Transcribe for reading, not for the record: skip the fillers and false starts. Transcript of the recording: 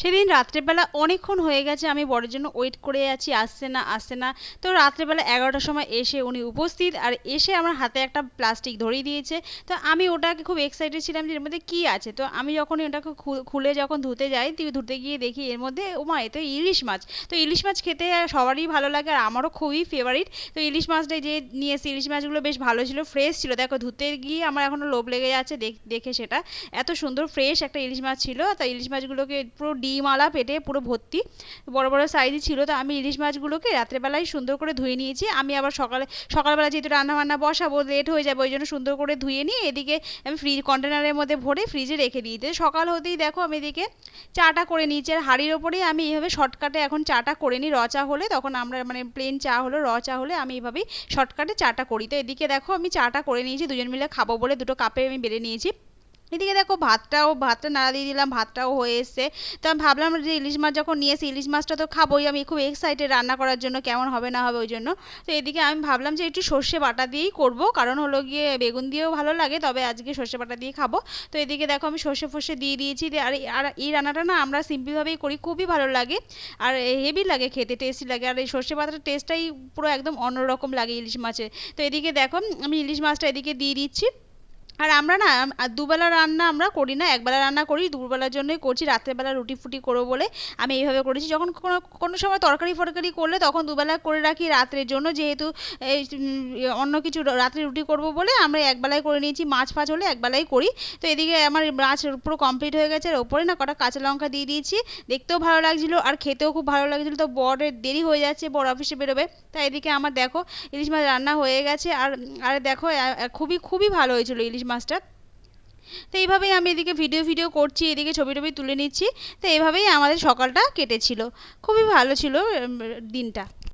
সেদিন রাত্রেবেলা অনেকক্ষণ হয়ে গেছে, আমি বরের জন্য ওয়েট করে আছি, আসছে না আসছে না। তো রাত্রেবেলা 11টার সময় এসে উনি উপস্থিত, আর এসে আমার হাতে একটা প্লাস্টিক ধরিয়ে দিয়েছে। তো আমি ওটাকে খুব এক্সাইটেড ছিলাম যে এর মধ্যে কী আছে। তো আমি যখন ওটাকে খুলে যখন ধুতে যাই, ধুতে গিয়ে দেখি এর মধ্যে ওমা এ তো ইলিশ মাছ। তো ইলিশ মাছ খেতে সবারই ভালো লাগে, আর আমারও খুবই ফেভারিট। তো ইলিশ মাছটাই যে নিয়ে এসে, ইলিশ মাছগুলো বেশ ভালো ছিল, ফ্রেশ ছিল। দেখো ধুতে গিয়ে আমার এখনও লোভ লেগে যাচ্ছে দেখে সেটা। এত সুন্দর ফ্রেশ একটা ইলিশ মাছ ছিল। তো ইলিশ মাছগুলোকে পুরো ডিমওয়ালা, পেটে পুরো ভর্তি, বড় বড় সাইজই ছিল। তো আমি ইলিশ মাছগুলোকে রাত্রেবেলায় সুন্দর করে ধুয়ে নিয়েছি। আমি আবার সকালবেলা যেহেতু রান্নাবান্না বসাবো, লেট হয়ে যাবে, ওই জন্য সুন্দর করে ধুয়ে নিয়ে এদিকে আমি কন্টেনারের মধ্যে ভরে ফ্রিজে রেখে দিই। তো সকাল হতেই দেখো আমি এদিকে চাটা করে নিয়েছি, আর হাঁড়ির ওপরেই আমি এইভাবে শর্টকাটে এখন চাটা করে নিই। র চা হলে তখন আমরা মানে প্লেন চা হলো, র চা হলে আমি এইভাবেই শর্টকাটে চাটা করি। তো এদিকে দেখো আমি চাটা করে নিয়েছি, দুজন মিলে খাবো বলে দুটো কাপে আমি বেড়ে নিয়েছি। এদিকে দেখো ভাতটা নাড়া দিয়ে দিলাম, ভাতটাও হয়ে এসছে। তো আমি ভাবলাম যে ইলিশ মাছ যখন নিয়ে এসে, ইলিশ মাছটা তো খাবোই, আমি খুব এক্সাইটেড রান্না করার জন্য, কেমন হবে না হবে ওই জন্য। তো এদিকে আমি ভাবলাম যে একটু সর্ষে বাটা দিয়েই করব, কারণ হলো গিয়ে বেগুন দিয়েও ভালো লাগে, তবে আজকে সর্ষে বাটা দিয়ে খাবো। তো এদিকে দেখো আমি সর্ষে ফর্ষে দিয়ে দিয়েছি। আর এই রান্নাটা না আমরা সিম্পলভাবেই করি, খুবই ভালো লাগে, আর হেভি লাগে খেতে, টেস্টি লাগে। আর এই সর্ষে বাটার টেস্টটাই পুরো একদম অন্যরকম লাগে ইলিশ মাছের। তো এদিকে দেখো আমি ইলিশ মাছটা এদিকে দিয়ে দিচ্ছি। আর আমরা না দুবেলা রান্না আমরা করি না, একবেলা রান্না করি, দুবেলার জন্যই করছি, রাত্রেবেলা রুটি ফুটি করবো বলে আমি এইভাবে করেছি। যখন কোনো সময় তরকারি ফরকারি করলে তখন দুবেলা করে রাখি রাত্রের জন্য, যেহেতু এই অন্য কিছু রাত্রে রুটি করব বলে আমরা একবেলায় করে নিয়েছি। মাছ ফাছ হলে একবেলাই করি। তো এদিকে আমার মাছ পুরো কমপ্লিট হয়ে গেছে, আর ওপরে না কটা কাঁচা লঙ্কা দিয়ে দিয়েছি, দেখতেও ভালো লাগছিলো আর খেতেও খুব ভালো লাগছিলো। তো বরের দেরি হয়ে যাচ্ছে, বর অফিসে বেরোবে। তাই এদিকে আমার দেখো ইলিশ মাছ রান্না হয়ে গেছে। আর আর দেখো খুবই খুবই ভালো হয়েছিল ইলিশ মাছটা। তো এইভাবেই আমি এদিকে ভিডিও করছি, এদিকে ছবি টবি তুলে নিচ্ছি। তো এইভাবেই আমাদের সকালটা কেটেছিল, খুবই ভালো ছিল দিনটা।